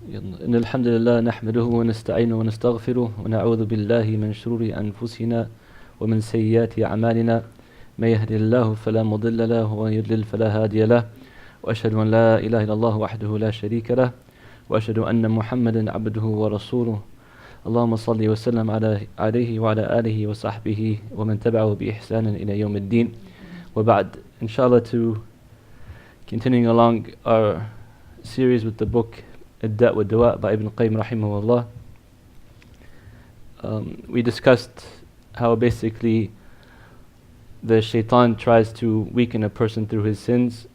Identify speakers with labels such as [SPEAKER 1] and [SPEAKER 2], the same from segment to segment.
[SPEAKER 1] إن الحمد لله نحمده ونستعينه ونستغفره ونعوذ بالله من شرور أنفسنا ومن سيئات أعمالنا من يهد الله فلا مضل له ومن يضلل فلا هادي له وأشهد أن لا إله إلا الله وحده لا شريك له وأشهد أن محمدا عبده ورسوله اللهم صل وسلم عليه وعلى آله وصحبه ومن تبعه بإحسان إلى يوم الدين وبعد. Inshallah, to continuing along our series with the book Ad-Da' wa Dawa' by Ibn Qayyim rahimahullah. We discussed how basically the shaitan tries to weaken a person through his sins,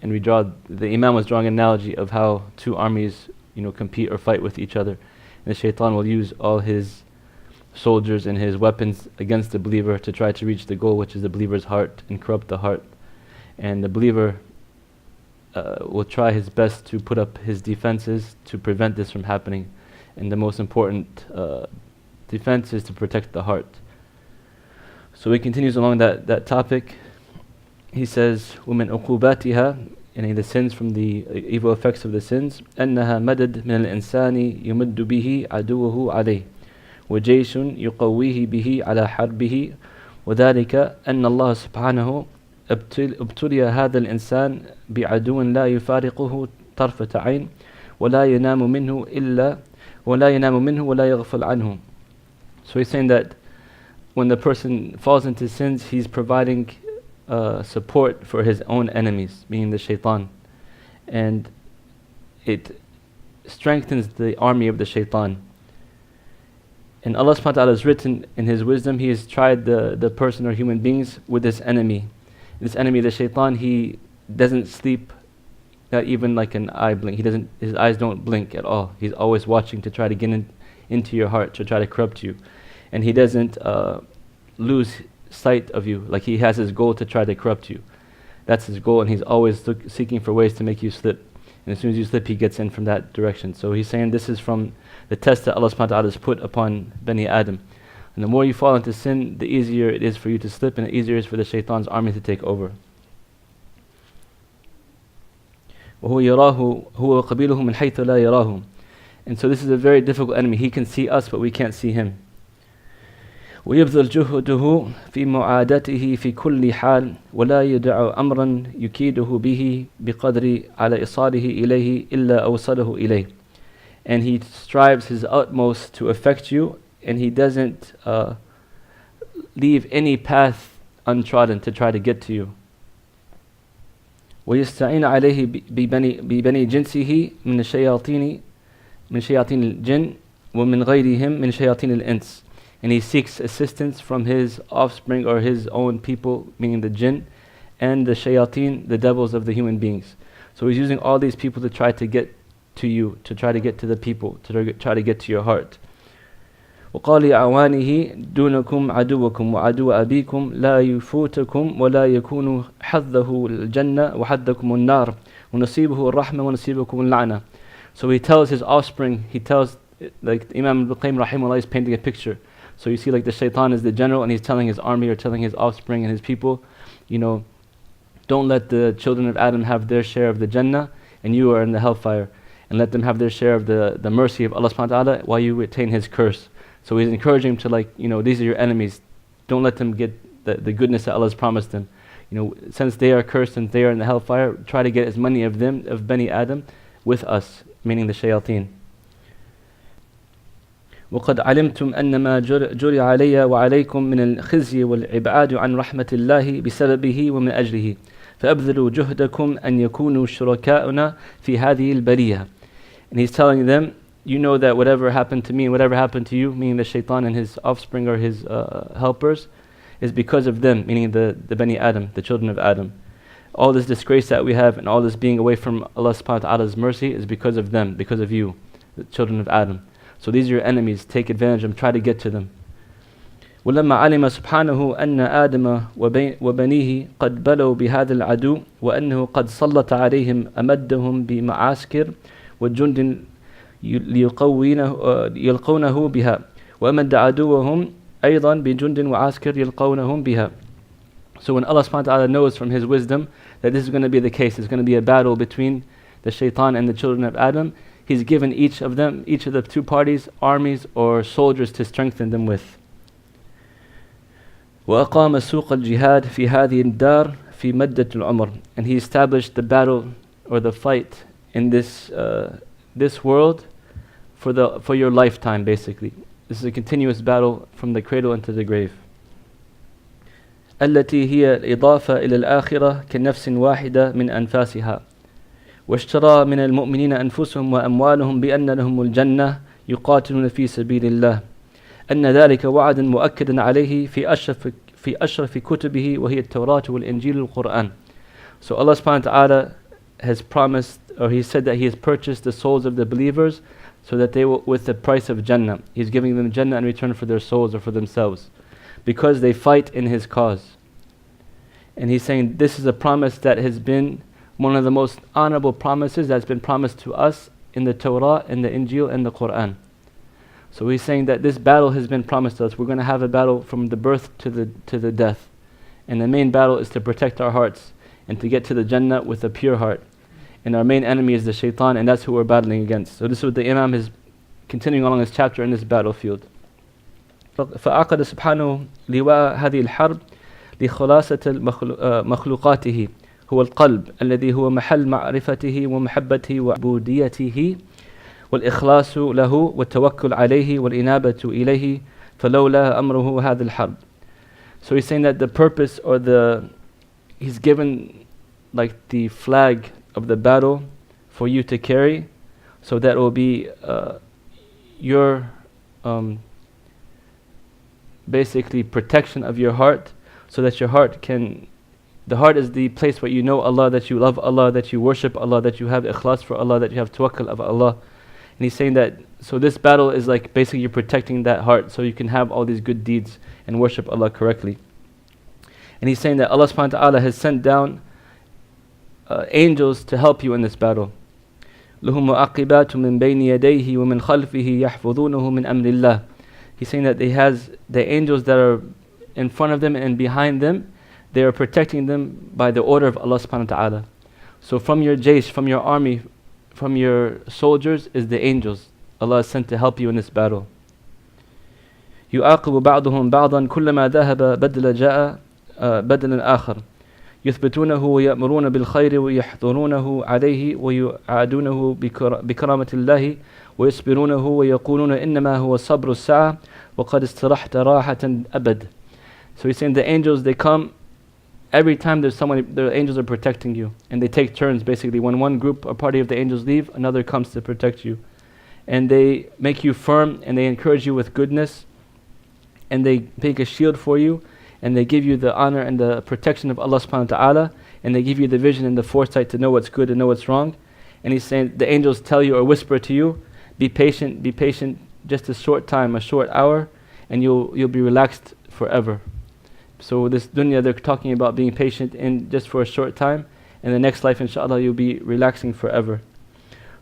[SPEAKER 1] and the Imam was drawing an analogy of how two armies compete or fight with each other, and the shaitan will use all his soldiers and his weapons against the believer to try to reach the goal, which is the believer's heart, and corrupt the heart. And the believer will try his best to put up his defenses to prevent this from happening. And the most important defense is to protect the heart. So he continues along that topic. He says, وَمِنْ عُقُوبَاتِهَا, and the sins, from the evil effects of the sins, أَنَّهَا مَدَدْ مِنَ الْإِنسَانِ يُمَدُّ بِهِ عَدُوَهُ عَلَيْهِ وَجَيْشٌ يُقَوِّيهِ بِهِ عَلَى حَرْبِهِ وَذَلِكَ أَنَّ اللَّهَ سُبْحَانَهُ ابتلي هذا الإنسان بعدو لا يفارقه طرفة عين ولا ينام منه ولا يغفل عنه. So he's saying that when the person falls into sins, he's providing support for his own enemies, meaning the shaitan, and it strengthens the army of the shaitan. And Allah subhanahu wa ta'ala has written in His wisdom, He has tried the person or human beings with this enemy. This enemy, the shaitan, he doesn't sleep, not even like an eye blink. His eyes don't blink at all. He's always watching to try to get into your heart, to try to corrupt you. And he doesn't lose sight of you. Like, he has his goal to try to corrupt you. That's his goal, and he's always seeking for ways to make you slip. And as soon as you slip, he gets in from that direction. So he's saying this is from the test that Allah subhanahu wa ta'ala has put upon Bani Adam. And the more you fall into sin, the easier it is for you to slip, and the easier it is for the shaitan's army to take over. وَهُوَ يَرَاهُ هُوَ وَقَبِيلُهُ مِنْ حَيْثُ لَا يَرَاهُ. And so this is a very difficult enemy. He can see us, but we can't see him. ويبذل جهده في معادته في كل حال ولا يدع أمرا يكيده به بقدر على إصاله إليه إلا أوصله إليه. And he strives his utmost to affect you, and he doesn't leave any path untrodden to try to get to you. ويستعين عليه ببني جنسه من شياطين الجن ومن غيرهم من شياطين الإنس. And he seeks assistance from his offspring or his own people, meaning the jinn, and the shayateen, the devils of the human beings. So he's using all these people to try to get to you, to try to get to the people, to try to get to your heart. وقال أعوانه دونكم عدوكم وعدو أبيكم لا يفوتكم ولا يكون حظه الجنة وحظكم النار ونصيبه الرحمة ونصيبكم اللعنة. So he tells his offspring, like Imam Al-Qayyim rahimahullah is painting a picture. So you see, like, the shaitan is the general, and he's telling his army or telling his offspring and his people, don't let the children of Adam have their share of the Jannah, and you are in the hellfire, and let them have their share of the mercy of Allah subhanahu wa ta'ala while you retain His curse. So he's encouraging him to, these are your enemies. Don't let them get the goodness that Allah has promised them. Since they are cursed and they are in the hellfire, try to get as many of them, of Bani Adam, with us, meaning the shayateen. وقد علمتم أن ما جري علي وعليكم من الخزي والإبعاد عن رحمة الله بسببه ومن أجله فأبذلوا جهدكم أن يكونوا شركاؤنا في هذه البرية. And he's telling them, you know that whatever happened to me and whatever happened to you, meaning the shaitan and his offspring or his helpers, is because of them, meaning the Bani Adam, the children of Adam. All this disgrace that we have and all this being away from Allah subhanahu wa ta'ala's mercy is because of them, because of you, the children of Adam. So these are your enemies. Take advantage of them. Try to get to them. ولما علم سبحانه أن آدم وبنيه قد بلوا بهذا العدو وأنه قد سلط عليهم أمدهم بمعاسكر وجند يلقونه بها وأمد عدوهم أيضا بجند وعسكر يلقونهم بها. So when Allah subhanahu wa ta'ala knows from His wisdom that this is going to be the case, there's going to be a battle between the shaitan and the children of Adam, He's given each of them, each of the two parties, armies or soldiers to strengthen them with. وأقام سوق الجهاد في هذه الدار في مدة العمر. And he established the battle or the fight in this world for your lifetime, basically. This is a continuous battle from the cradle into the grave. التي هي الإضافة إلى الآخرة كنفس واحدة من أنفاسها واشترى من المؤمنين أنفسهم وأموالهم بأن لهم الجنة يقاتلون في سبيل الله أن ذلك وعد مؤكد عليه في أشرف كتبه وهي التوراة والإنجيل والقرآن. So Allah subhanahu wa ta'ala has promised, or He said that He has purchased the souls of the believers so that they will, with the price of Jannah. He's giving them Jannah in return for their souls or for themselves, because they fight in His cause. And He's saying this is a promise that has been one of the most honorable promises that's been promised to us in the Torah, in the Injil, and the Quran. So He's saying that this battle has been promised to us. We're going to have a battle from the birth to the death. And the main battle is to protect our hearts and to get to the Jannah with a pure heart. And our main enemy is the shaitan, and that's who we're battling against. So this is what the Imam is continuing along his chapter in this battlefield. فعقد سبحانه لواء هذه الحرب لخلاصة مخلوقاته هو القلب الذي هو محل معرفته ومحبته وعبوديته والإخلاص له والتوكل عليه والإنابة إليه فلولا أمره هذا الحرب. So he's saying that the purpose or he's given like the flag of the battle for you to carry, so that will be your basically protection of your heart, so that your heart can, the heart is the place where you know Allah, that you love Allah, that you worship Allah, that you have ikhlas for Allah, that you have tawakkul of Allah. And he's saying that, so this battle is like basically you're protecting that heart so you can have all these good deeds and worship Allah correctly. And he's saying that Allah subhanahu wa ta'ala has sent down angels to help you in this battle. لهم مؤقبات من بين يديه ومن خلفه يحفظونه من أمر الله. He's saying that he has the angels that are in front of them and behind them, they are protecting them by the order of Allah subhanahu wa ta'ala. So from your jaysh, from your army, from your soldiers is the angels Allah has sent to help you in this battle. يعاقب بعضهم بعضا كلما ذهب بدل جاء بدل آخر يثبتونه ويأمرون بالخير ويحضرونه عليه ويعادونه بكرامة الله ويصبرونه ويقولون إنما هو صبر الساعة وقد استرحت راحة أبد. So he's saying the angels, they come every time there's someone, the angels are protecting you, and they take turns basically. When one group or party of the angels leave, another comes to protect you, and they make you firm, and they encourage you with goodness, and they make a shield for you, and they give you the honor and the protection of Allah subhanahu wa ta'ala, and they give you the vision and the foresight to know what's good and know what's wrong. And he's saying the angels tell you or whisper to you, be patient, just a short time, a short hour, and you'll be relaxed forever. So this dunya, they're talking about being patient in just for a short time, and the next life inshallah you'll be relaxing forever.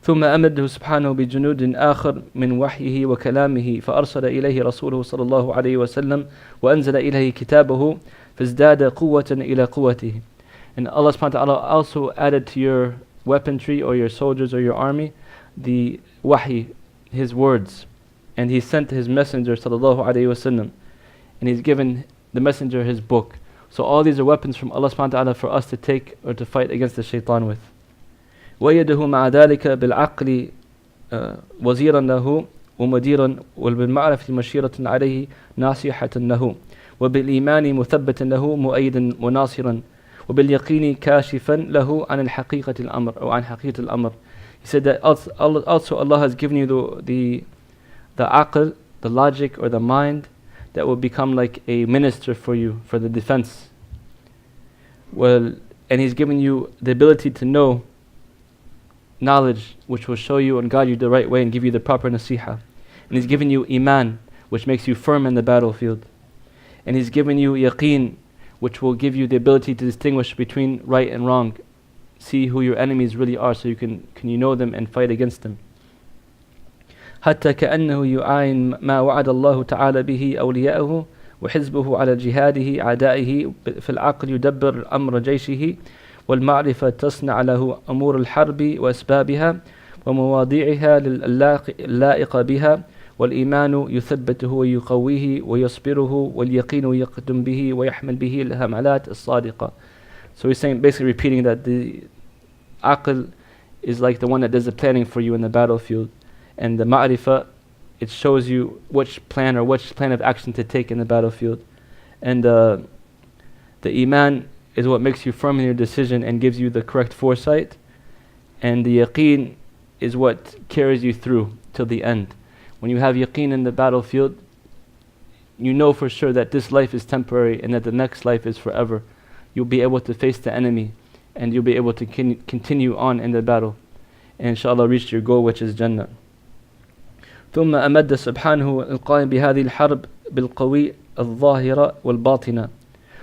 [SPEAKER 1] ثم أمده سبحانه بجنود آخر من وحيه وكلامه فأرسل إليه رسوله صلى الله عليه وسلم وأنزل إليه كتابه فازداد قوة إلى قوته. And Allah subhanahu wa ta'ala also added to your weaponry or your soldiers or your army the wahi, His words. And He sent His messenger sallallahu alayhi wasallam, and He's given the messenger his book. So all these are weapons from Allah subhanahu wa ta'ala for us to take or to fight against the shaitan with. وَيَدَهُ مَعَ ذَلِكَ بِالْعَقْلِ وَزِيرًا لَهُ وَمَدِيرًا وَبِالْمَعْرَفِ مَشِيرَةً عَلَيْهِ نَاصِحَةً لَهُ وَبِالْإِيمَانِ مُثَبَّتًا لَهُ مُؤَيِّدًا وَنَاصِرًا وَبِالْيَقِينِ كَاشِفًا لَهُ عَنِ الْحَقِيقَةِ الْأَمْرِ or عن حقيقة الأمر. He said that also Allah has given you the aql, the logic or the mind that will become like a minister for you, for the defense. Well, and He's given you the ability to know knowledge which will show you and guide you the right way and give you the proper nasiha. And He's given you iman, which makes you firm in the battlefield. And He's given you yaqeen, which will give you the ability to distinguish between right and wrong. See who your enemies really are, so you can you know them and fight against them. حتى كأنه يعاين ما وعد الله تعالى به أولياءه وحزبه على جهاده أعدائه في العقل يدبر أمر جيشه والمعرفة تصنع له أمور الحرب وأسبابها ومواضيعها اللائقة بها والإيمان يثبته ويقويه ويصبره واليقين يقدم به ويحمل به الهملات الصادقة. So he's saying, basically repeating that the aql is like the one that does the planning for you in the battlefield, and the ma'rifah, it shows you which plan of action to take in the battlefield, and the iman is what makes you firm in your decision and gives you the correct foresight, and the yaqeen is what carries you through till the end. When you have yaqeen in the battlefield, you know for sure that this life is temporary and that the next life is forever. You'll be able to face the enemy and you'll be able to continue on in the battle and inshallah reach your goal, which is Jannah. ثم أمد سبحانه القائم بهذه الحرب بالقوي الظاهرة والباطنة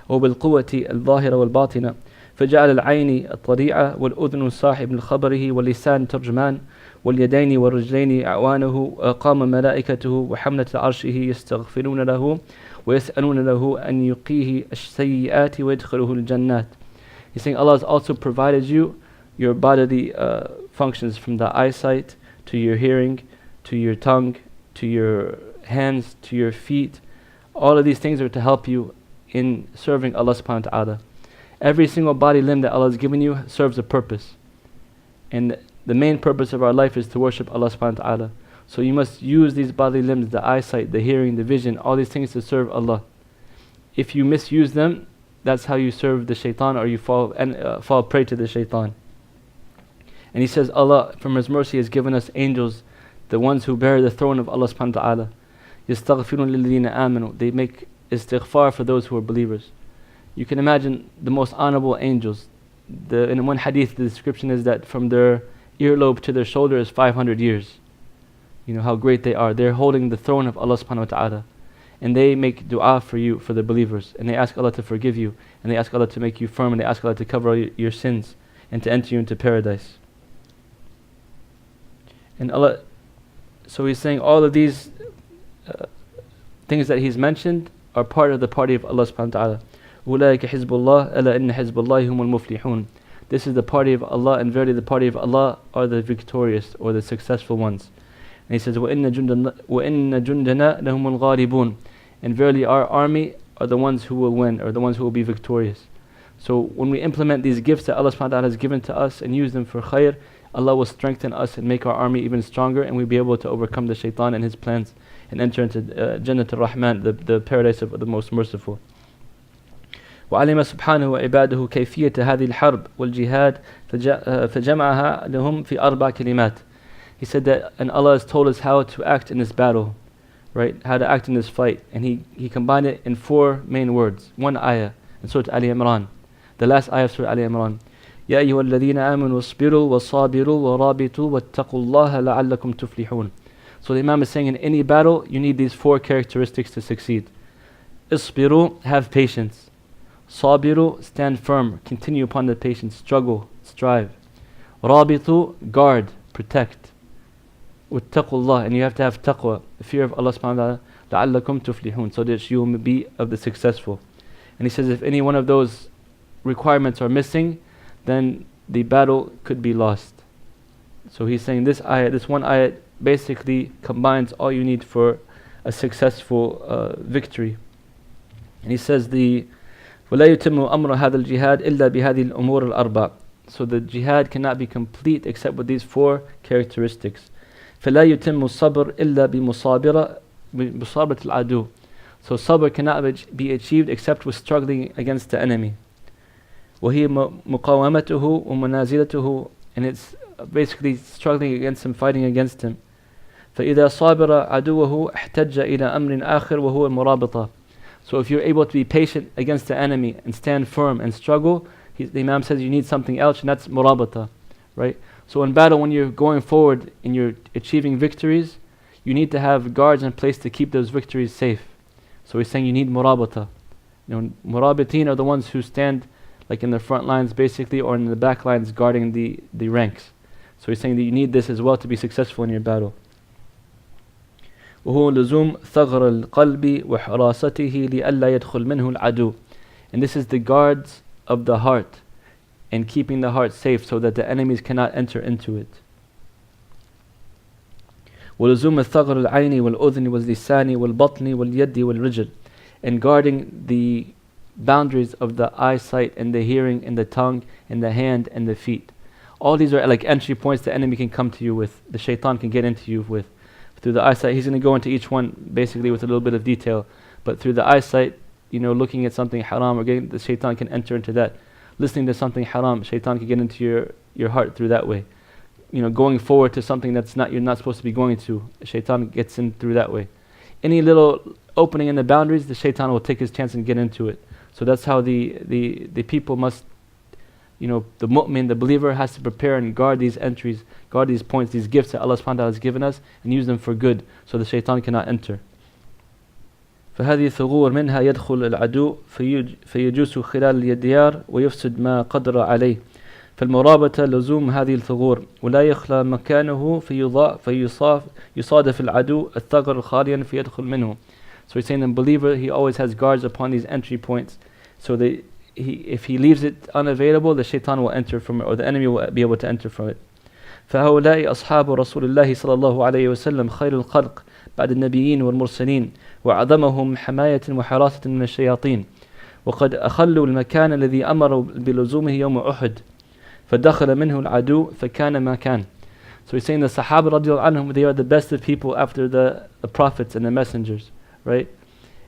[SPEAKER 1] وبالقوة الظاهرة والباطنة فجعل العين الطريعة والأذن صاحب لخبره واللسان ترجمان واليدين والرجلين أعوانه وقام ملائكته وحملة عرشه يستغفرون له ويسألون له أن يقيه السيئات ويدخله الجنات. He's saying Allah has also provided you your bodily functions, from the eyesight to your hearing to your tongue to your hands to your feet. All of these things are to help you in serving Allah subhanahu wa ta'ala. Every single body limb that Allah has given you serves a purpose, and the main purpose of our life is to worship Allah subhanahu wa ta'ala. So you must use these bodily limbs, the eyesight, the hearing, the vision, all these things to serve Allah. If you misuse them, that's how you serve the shaitan, or you fall prey to the shaitan. And he says Allah from His mercy has given us angels, the ones who bear the throne of Allah subhanahu wa ta'ala. يَسْتَغْفِرُونَ لِلَّذِينَ آمَنُوا. They make istighfar for those who are believers. You can imagine the most honorable angels. In one hadith, the description is that from their earlobe to their shoulder is 500 years. You know how great they are. They're holding the throne of Allah subhanahu wa ta'ala. And they make dua for you, for the believers. And they ask Allah to forgive you. And they ask Allah to make you firm. And they ask Allah to cover all your sins and to enter you into paradise. And Allah, so He's saying all of these things that He's mentioned are part of the party of Allah subhanahu wa ta'ala. أُولَٰئِكَ حِزْبُ اللَّهِ أَلَا إِنَّ حِزْبَ اللَّهِ هُمُ الْمُفْلِحُونَ. This is the party of Allah, and verily the party of Allah are the victorious, or the successful ones. And He says, وَإِنَّ جُنْدَنَا لَهُمُ الْغَالِبُونَ. And verily our army are the ones who will win, or the ones who will be victorious. So when we implement these gifts that Allah subhanahu wa ta'ala has given to us and use them for khair, Allah will strengthen us and make our army even stronger, and we'll be able to overcome the shaitan and his plans and enter into Jannat al-Rahman, the paradise of the most merciful. وعلم سبحانه وعباده كيفية هذه الحرب والجهاد فجمعها لهم في 4 كلمات. He said that, and Allah has told us how to act in this battle, right? How to act in this fight, and He combined it in 4 main words. One ayah in Surah Ali Imran, the last ayah of Surah Ali Imran. يا أيها الذين آمنوا اصبروا وصابروا ورابطوا واتقوا الله لعلكم تفلحون. So the Imam is saying in any battle you need these 4 characteristics to succeed. اصبروا, have patience. Sabiru, stand firm, continue upon the patience, struggle, strive. Rabitu, guard, protect. Wattaqullah, and you have to have taqwa, the fear of Allah subhanahu wa ta'ala, لَعَلَّكُمْ تُفْلِحُونَ, so that you will be of the successful. And he says if any one of those requirements are missing, then the battle could be lost. So he's saying this one ayat basically combines all you need for a successful victory. And he says وَلَا يُتِمُّ أَمْرَ هَذَا الْجِهَادِ إِلَّا بِهَذِهِ الْأُمُورِ الْأَرْبَعِ. So the jihad cannot be complete except with these 4 characteristics. فَلَا يُتِمُّ الصَّبْرِ إِلَّا بِمُصَابَرَةِ الْعَدُوِ. So sabr cannot be achieved except with struggling against the enemy. وَهِي مُقَاوَمَتُهُ وَمُنَازِلَتُهُ. And it's basically struggling against him, fighting against him. فَإِذَا صَابَرَ عَدُوَهُ احْتَجَّ إِلَى أَمْرٍ آخِرٍ وَهُوَ الْمُرَابَطَةِ. So if you're able to be patient against the enemy and stand firm and struggle, the Imam says you need something else, and that's murabata, right? So in battle, when you're going forward and you're achieving victories, you need to have guards in place to keep those victories safe. So he's saying you need murabata. Murabitin are the ones who stand like in the front lines basically, or in the back lines guarding the ranks. So he's saying that you need this as well to be successful in your battle. وهو لزوم ثغر القلب وحراسته لئلا يدخل منه العدو. And this is the guards of the heart and keeping the heart safe so that the enemies cannot enter into it. وَلُزُومَ الثَّغْرِ الْعَيْنِ وَالْأُذْنِ وَاللِّسَانِ وَالْبَطْنِ وَالْيَدِّ وَالْرِجْلِ, and guarding the boundaries of the eyesight and the hearing and the tongue and the hand and the feet. All these are like entry points the enemy can come to you with, the shaitan can get into you with. Through the eyesight, he's going to go into each one basically with a little bit of detail, but through the eyesight, looking at something haram, or the shaitan can enter into that. Listening to something haram, shaitan can get into your heart through that way. Going forward to something you're not supposed to be going to, shaitan gets in through that way. Any little opening in the boundaries, the shaitan will take his chance and get into it. So that's how the people must, the mu'min, the believer, has to prepare and guard these entries, guard these points, these gifts that Allah subhanahu wa ta'ala has given us, and use them for good, so the shaitan cannot enter. فهذه الثغور منها يدخل العدو فيجوس خلال الديار ويفسد ما قدر عليه. فالمرابطة لزوم هذه الثغور ولا يخلى مكانه فيصادف العدو الثغر خاليا فيدخل منه. So he's saying the believer, he always has guards upon these entry points, so that if he leaves it unavailable, the shaitan will enter from it, or the enemy will be able to enter from it. فهؤلاء أصحاب رسول الله صلى الله عليه وسلم خير الخلق بعد النبيين والمرسلين وأعظمهم حماية وحراسة من الشياطين وقد أخلوا المكان الذي أمروا بلزومه يوم أحد فدخل منه العدو فكان ما كان. So he's saying the Sahaba radiallahu anhum, they are the best of people after the prophets and the messengers, right?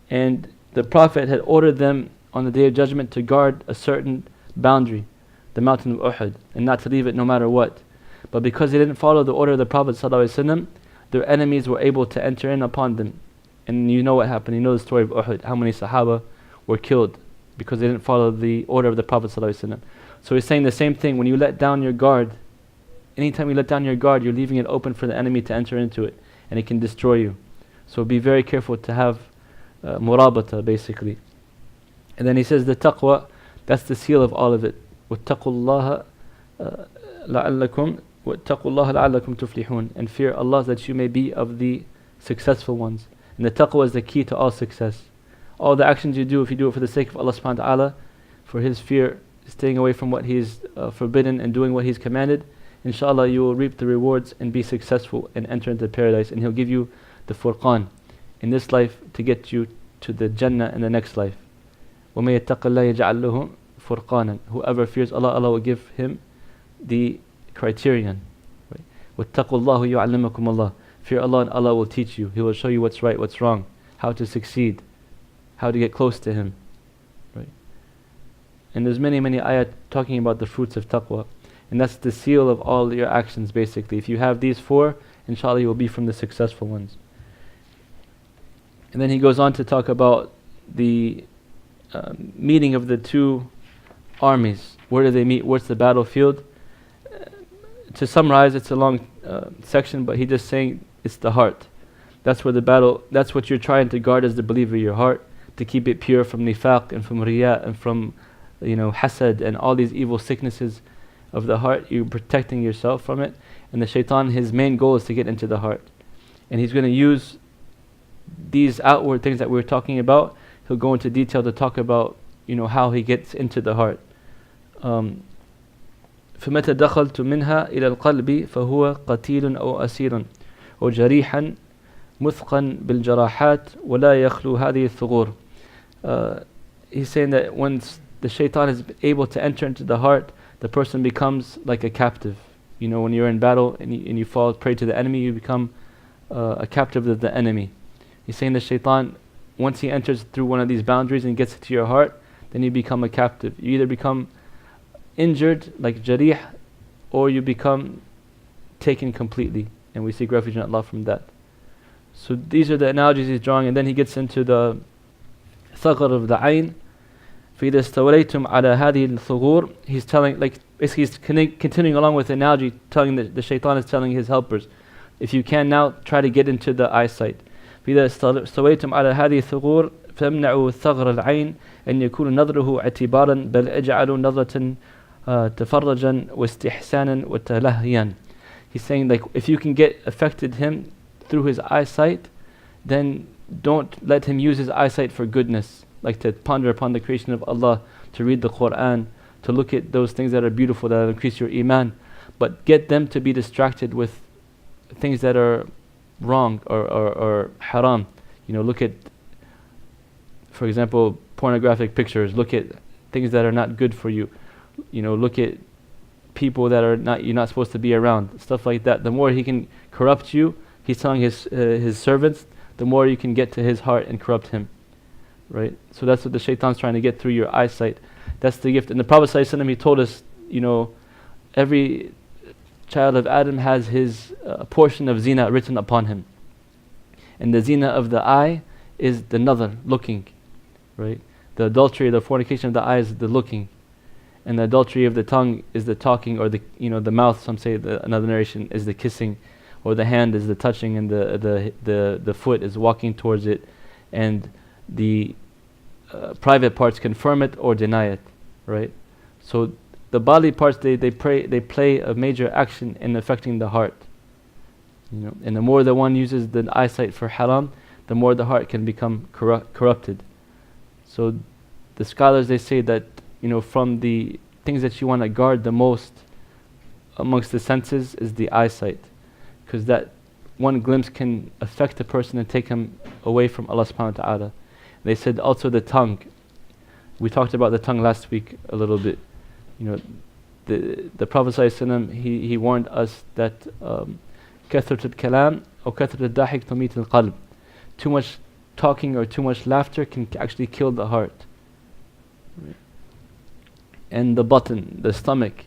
[SPEAKER 1] And the Prophet had ordered them on the Day of Judgment to guard a certain boundary, the mountain of Uhud, and not to leave it no matter what. But because they didn't follow the order of the Prophet ﷺ, their enemies were able to enter in upon them. And you know what happened, you know the story of Uhud, how many Sahaba were killed because they didn't follow the order of the Prophet ﷺ. So he's saying the same thing, when you let down your guard, anytime you let down your guard, you're leaving it open for the enemy to enter into it, and it can destroy you. So be very careful to have murabata, basically. And then he says the taqwa, that's the seal of all of it. وَاتَّقُوا اللَّهَ لَعَلَّكُمْ تُفْلِحُونَ, and fear Allah that you may be of the successful ones. And the taqwa is the key to all success. All the actions you do, if you do it for the sake of Allah subhanahu wa ta'ala, for His fear, staying away from what He's forbidden and doing what He's commanded, inshallah you will reap the rewards and be successful and enter into paradise, and He'll give you the furqan in this life to get you to the Jannah in the next life. وَمَن يَتَّقِ اللَّهَ يَجْعَل لَهُ فُرْقَانًا, whoever fears Allah, Allah will give him the criterion. وَاتَّقُوا اللَّهُ يُعَلِّمَكُمُ اللَّهُ, fear Allah and Allah will teach you. He will show you what's right, what's wrong, how to succeed, how to get close to Him. Right? And there's many ayat talking about the fruits of taqwa, and that's the seal of all your actions basically. If you have these four, inshallah you will be from the successful ones. And then he goes on to talk about the meeting of the two armies. Where do they meet? What's the battlefield? To summarize, it's a long section, but he's just saying it's the heart. That's where the battle, that's what you're trying to guard as the believer, your heart, to keep it pure from nifaq and from riya and from hasad and all these evil sicknesses of the heart. You're protecting yourself from it. And the shaitan, his main goal is to get into the heart. And he's going to use these outward things that we're talking about. He'll go into detail to talk about how he gets into the heart. فمتى دخلت منها إلى القلب فهو قتيل أو أسير وجريحا مثقا بالجراحات ولا يخلو هذه الثغور. He's saying that once the shaitan is able to enter into the heart, the person becomes like a captive. When you're in battle and you fall prey to the enemy, you become a captive of the enemy. He's saying the shaitan, once he enters through one of these boundaries and gets into your heart, then you become a captive. You either become injured like jarih, or you become taken completely, and we seek refuge in Allah from that. So these are the analogies he's drawing, and then he gets into the thaqr of the ayn. فَإِذَا اسْتَوْلَيْتُمْ عَلَى هَذِهِ الثُّغُورِ, he's telling, basically he's continuing along with the analogy, telling the shaitan is telling his helpers, if you can now, try to get into the eyesight. فَإِذَا اسْتَوَيْتُمْ عَلَى هَذِهِ الثُّغُورِ فَامْنَعُوا ثَغْرَ الْعَيْنِ أَنْ يَكُونَ نَظْرُهُ اعْتِبَارًا بَلْ اجْعَلُوا نَظْرَةً تَفَرَّجًا وَاسْتِحْسَانًا وَتَلَهِيًا. He's saying, if you can get affected him through his eyesight, then don't let him use his eyesight for goodness, like to ponder upon the creation of Allah, to read the Quran, to look at those things that are beautiful, that increase your iman, but get them to be distracted with things that are wrong or haram. Look at, for example, pornographic pictures. Look at things that are not good for you. Look at people that you're not supposed to be around. Stuff like that. The more he can corrupt you, he's telling his servants, the more you can get to his heart and corrupt him. Right? So that's what the shaitan's trying to get through your eyesight. That's the gift. And the Prophet ﷺ, he told us, every child of Adam has his portion of zina written upon him. And the zina of the eye is the nazar, looking. Right? The adultery, the fornication of the eye is the looking. And the adultery of the tongue is the talking, or the mouth, some say, another narration, is the kissing, or the hand is the touching, and the foot is walking towards it, and the private parts confirm it or deny it, right? So the bodily parts, they play a major action in affecting the heart. And the more the one uses the eyesight for haram, the more the heart can become corrupted. So the scholars, they say that from the things that you want to guard the most amongst the senses is the eyesight, because that one glimpse can affect a person and take him away from Allah subhanahu wa ta'ala. They said also the tongue. We talked about the tongue last week a little bit. The Prophet ﷺ, he warned us that كثرة الكلام أو كثرة الضحك تميت القلب. Too much talking or too much laughter can actually kill the heart. And the button, the stomach,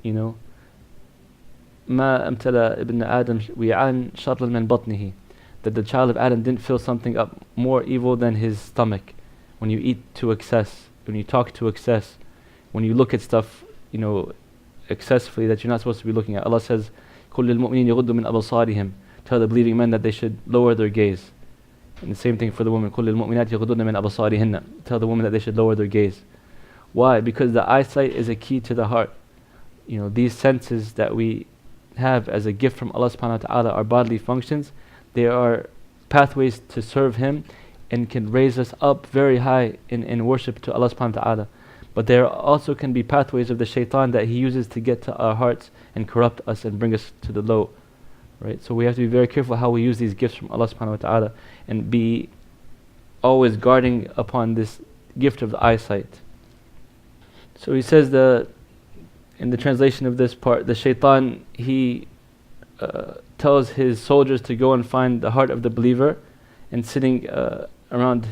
[SPEAKER 1] ما امتلأ ابن آدم وعاء شر من بطنه, that the child of Adam didn't fill something up more evil than his stomach. When you eat to excess, when you talk to excess, when you look at stuff, excessively that you're not supposed to be looking at. Allah says, كل المؤمنين يغضوا من أبصارهم. Tell the believing men that they should lower their gaze. And the same thing for the women. كل المؤمنات يغضضن من أبصارهن. Tell the women that they should lower their gaze. Why? Because the eyesight is a key to the heart. These senses that we have as a gift from Allah subhanahu wa ta'ala, our bodily functions, they are pathways to serve Him and can raise us up very high in worship to Allah subhanahu wa ta'ala. But there also can be pathways of the shaitan that he uses to get to our hearts and corrupt us and bring us to the low. Right? So we have to be very careful how we use these gifts from Allah subhanahu wa ta'ala and be always guarding upon this gift of the eyesight. So he says in the translation of this part, the shaitan, he tells his soldiers to go and find the heart of the believer, and sitting around,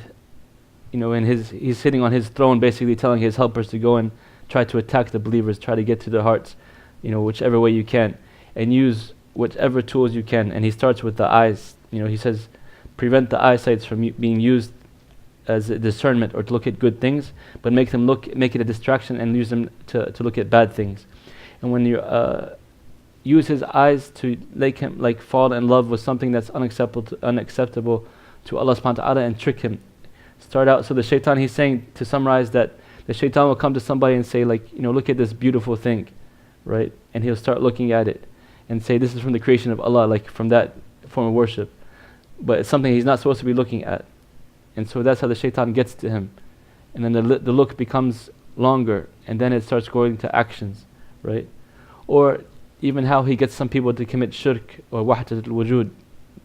[SPEAKER 1] he's sitting on his throne, basically telling his helpers to go and try to attack the believers, try to get to their hearts, whichever way you can, and use whatever tools you can. And he starts with the eyes. He says, prevent the eyesights from being used as a discernment or to look at good things, but make it a distraction and use them to look at bad things. And when you use his eyes to make him fall in love with something that's unacceptable to Allah subhanahu wa ta'ala and trick him. Start out, so the shaitan, he's saying, to summarize, that the shaitan will come to somebody and say, look at this beautiful thing, right? And he'll start looking at it and say, this is from the creation of Allah, from that form of worship. But it's something he's not supposed to be looking at. And so that's how the shaitan gets to him. And then the look becomes longer, and then it starts going to actions, right? Or even how he gets some people to commit shirk or wahdat al-wujud,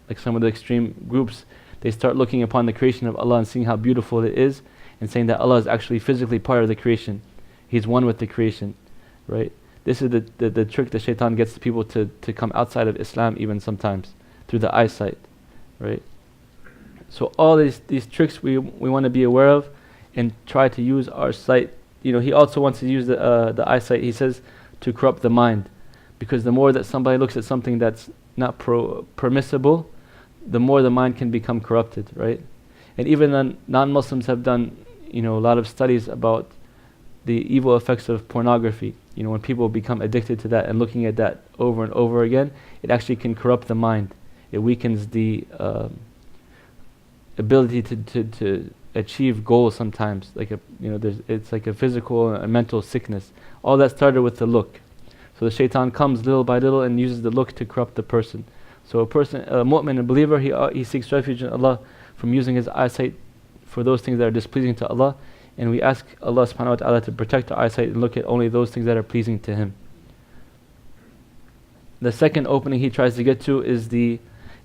[SPEAKER 1] like some of the extreme groups. They start looking upon the creation of Allah and seeing how beautiful it is, and saying that Allah is actually physically part of the creation. He's one with the creation, right? This is the trick that shaitan gets the people to come outside of Islam even sometimes, through the eyesight, right? So all these tricks we want to be aware of and try to use our sight. He also wants to use the eyesight, he says, to corrupt the mind. Because the more that somebody looks at something that's not permissible, the more the mind can become corrupted, right? And even non-Muslims have done, a lot of studies about the evil effects of pornography. When people become addicted to that and looking at that over and over again, it actually can corrupt the mind. It weakens the ability to achieve goals sometimes. It's like a physical and mental sickness. All that started with the look. So the shaitan comes little by little and uses the look to corrupt the person. So a mu'min, a believer, he seeks refuge in Allah from using his eyesight for those things that are displeasing to Allah. And we ask Allah subhanahu wa ta'ala to protect our eyesight and look at only those things that are pleasing to Him. The second opening he tries to get to is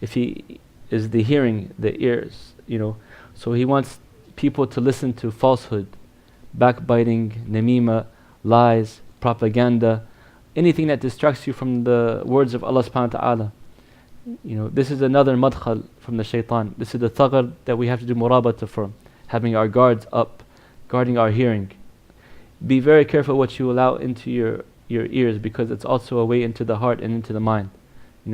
[SPEAKER 1] if he is the hearing, the ears, so he wants people to listen to falsehood, backbiting, namima, lies, propaganda, anything that distracts you from the words of Allah subhanahu wa ta'ala. This is another madkhal from the shaitan. This is the thaghar that we have to do murabata from, having our guards up, guarding our hearing. Be very careful what you allow into your ears, because it's also a way into the heart and into the mind.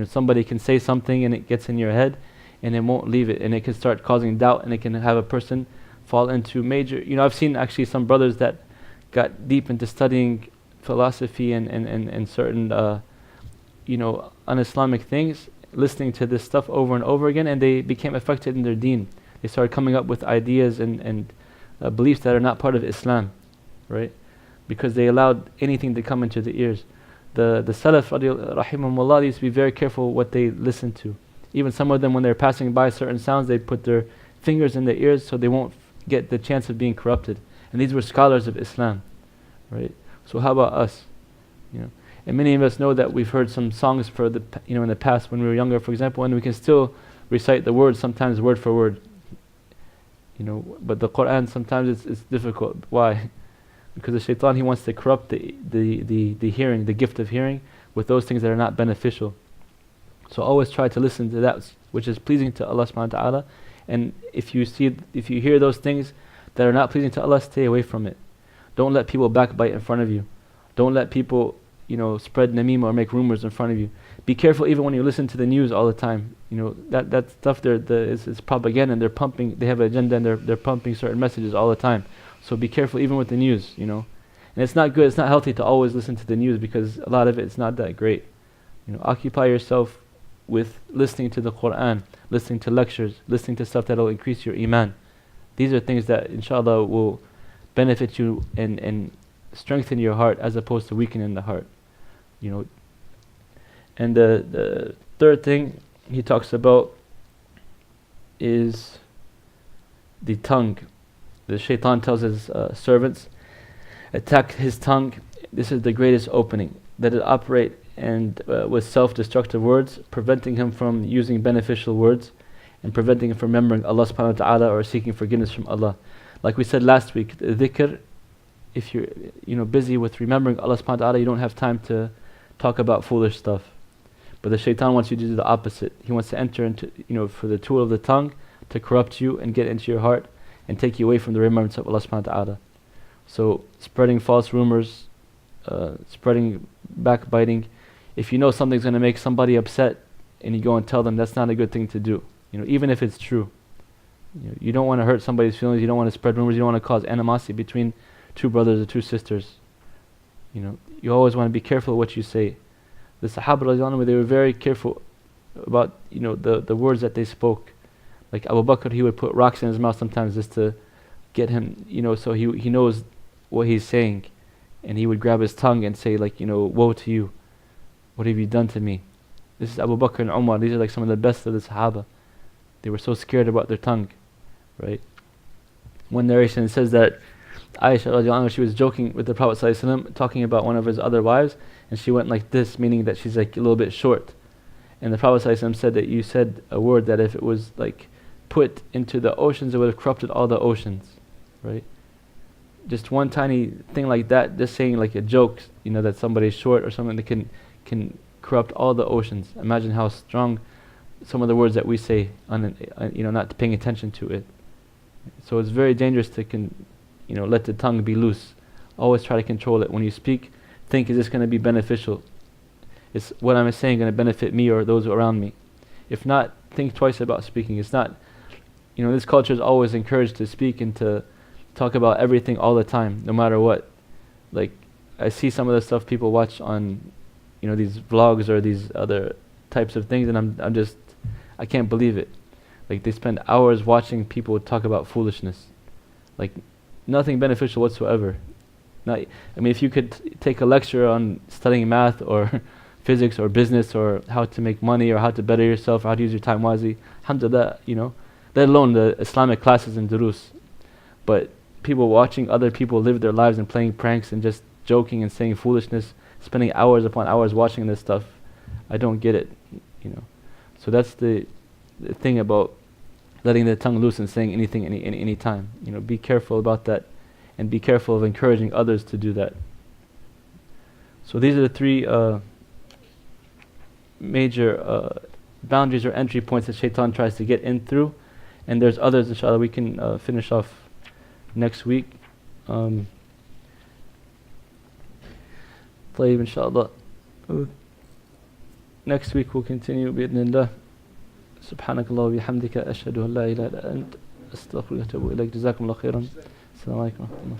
[SPEAKER 1] Somebody can say something and it gets in your head and it won't leave it, and it can start causing doubt, and it can have a person fall into major, I've seen actually some brothers that got deep into studying philosophy and certain un-Islamic things, listening to this stuff over and over again, and they became affected in their deen. They started coming up with ideas and beliefs that are not part of Islam, right? Because they allowed anything to come into the ears. The Salaf, rahimahumullah, used to be very careful what they listened to. Even some of them, when they're passing by certain sounds, they put their fingers in their ears so they won't get the chance of being corrupted. And these were scholars of Islam, right? So how about us? And many of us know that we've heard some songs for the in the past when we were younger, for example, and we can still recite the words sometimes word for word. But the Quran sometimes it's difficult. Why? Because the shaitan, he wants to corrupt the hearing, the gift of hearing, with those things that are not beneficial. So always try to listen to that which is pleasing to Allah subhanahu wa ta'ala. And if you hear those things that are not pleasing to Allah, stay away from it. Don't let people backbite in front of you. Don't let people spread namima or make rumors in front of you. Be careful even when you listen to the news all the time. That stuff is propaganda, and they have an agenda, and they're pumping certain messages all the time. So be careful even with the news, And it's not good, it's not healthy to always listen to the news, because a lot of it's not that great. Occupy yourself with listening to the Quran, listening to lectures, listening to stuff that will increase your iman. These are things that inshallah will benefit you and strengthen your heart, as opposed to weakening the heart. And the third thing he talks about is the tongue. The shaitan tells his servants, attack his tongue. This is the greatest opening, that it operate and with self-destructive words, preventing him from using beneficial words, and preventing him from remembering Allah subhanahu wa ta'ala or seeking forgiveness from Allah. Like we said last week, the dhikr, if you're busy with remembering Allah subhanahu wa ta'ala, you don't have time to talk about foolish stuff. But the shaitan wants you to do the opposite. He wants to enter into, for the tool of the tongue to corrupt you and get into your heart and take you away from the remembrance of Allah subhanahu wa ta'ala. So spreading false rumors, spreading backbiting. If you know something's going to make somebody upset and you go and tell them, that's not a good thing to do. Even if it's true. You don't want to hurt somebody's feelings, you don't want to spread rumors, you don't want to cause animosity between two brothers or two sisters. You always want to be careful of what you say. The Sahaba radiallahu anhu, they were very careful about the words that they spoke. Like Abu Bakr, he would put rocks in his mouth sometimes just to get him, so he knows what he's saying, and he would grab his tongue and say woe to you, what have you done to me? This is Abu Bakr and Umar. These are like some of the best of the Sahaba. They were so scared about their tongue, right? One narration says that Aisha radiallahu anha, she was joking with the Prophet sallallahu alaihi wasallam, talking about one of his other wives, and she went like this, meaning that she's like a little bit short. And the Prophet sallallahu alaihi wasallam said that you said a word that if it was like put into the oceans, it would have corrupted all the oceans, right? Just one tiny thing like that, just saying like a joke, that somebody's short or something, that can corrupt all the oceans. Imagine how strong some of the words that we say, not paying attention to it. So it's very dangerous to let the tongue be loose. Always try to control it. When you speak, think, is this going to be beneficial? Is what I'm saying going to benefit me or those around me? If not, think twice about speaking. It's not, this culture is always encouraged to speak and to talk about everything all the time, no matter what. Like, I see some of the stuff people watch on, these vlogs or these other types of things, and I can't believe it. Like, they spend hours watching people talk about foolishness. Like, nothing beneficial whatsoever. If you could take a lecture on studying math or physics or business or how to make money or how to better yourself or how to use your time wisely, alhamdulillah, let alone the Islamic classes and durus. But people watching other people live their lives and playing pranks and just joking and saying foolishness, spending hours upon hours watching this stuff, I don't get it, So that's the thing about letting the tongue loose and saying anything any time. Be careful about that, and be careful of encouraging others to do that. So these are the three major boundaries or entry points that shaitan tries to get in through, and there's others, inshallah, we can finish off next week. طيب inshallah. Next week we'll continue بإذن الله. سبحانك الله وبحمدك أشهد أن لا إله إلا أنت أستغفرك وأتوب إليك. جزاكم الله خيرا. السلام عليكم ورحمة الله.